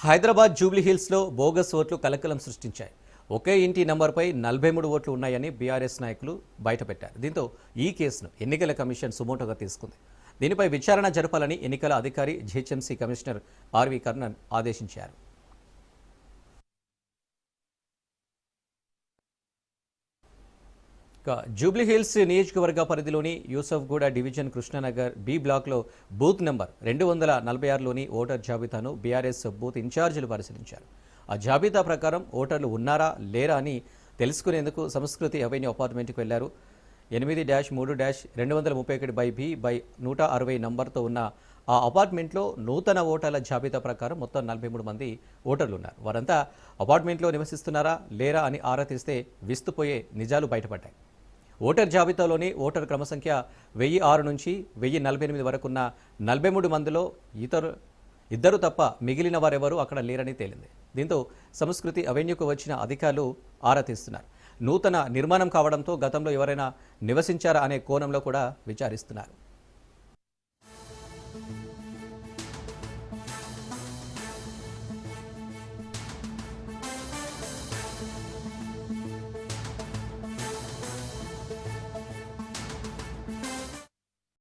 హైదరాబాద్ జూబ్లీహిల్స్లో బోగస్ ఓట్లు కలకలం సృష్టించాయి. ఒకే ఇంటి నంబర్పై 43 ఓట్లు ఉన్నాయని బీఆర్ఎస్ నాయకులు బయటపెట్టారు. దీంతో ఈ కేసును ఎన్నికల కమిషన్ సుమోటోగా తీసుకుంది. దీనిపై విచారణ జరపాలని ఎన్నికల అధికారి జీహెచ్ఎంసీ కమిషనర్ ఆర్వి కర్ణన్ ఆదేశించారు. జూబ్లీహిల్స్ నియోజకవర్గ పరిధిలోని యూసఫ్గూడ డివిజన్ కృష్ణానగర్ బి బ్లాక్లో బూత్ నెంబర్ 246లోని ఓటర్ జాబితాను బీఆర్ఎస్ బూత్ ఇన్ఛార్జీలు పరిశీలించారు. ఆ జాబితా ప్రకారం ఓటర్లు ఉన్నారా లేరా అని తెలుసుకునేందుకు సంస్కృతి అవెన్యూ అపార్ట్మెంట్కి వెళ్లారు. 8-3-231/B/160 నంబర్తో ఉన్న ఆ అపార్ట్మెంట్లో నూతన ఓటర్ల జాబితా ప్రకారం మొత్తం 43 మంది ఓటర్లు ఉన్నారు. వారంతా అపార్ట్మెంట్లో నివసిస్తున్నారా లేరా అని ఆరా తీస్తే విస్తుపోయే నిజాలు బయటపడ్డాయి. ఓటర్ జాబితాలోని ఓటర్ క్రమ సంఖ్య 1006 నుంచి 1048 వరకున్న 43 మందిలో ఇద్దరు తప్ప మిగిలిన వారెవరూ అక్కడ లేరని తేలింది. దీంతో సంస్కృతి అవెన్యూకు వచ్చిన అధికారులు ఆరా తీస్తున్నారు. నూతన నిర్మాణం కావడంతో గతంలో ఎవరైనా నివసించారా అనే కోణంలో కూడా విచారిస్తున్నారు.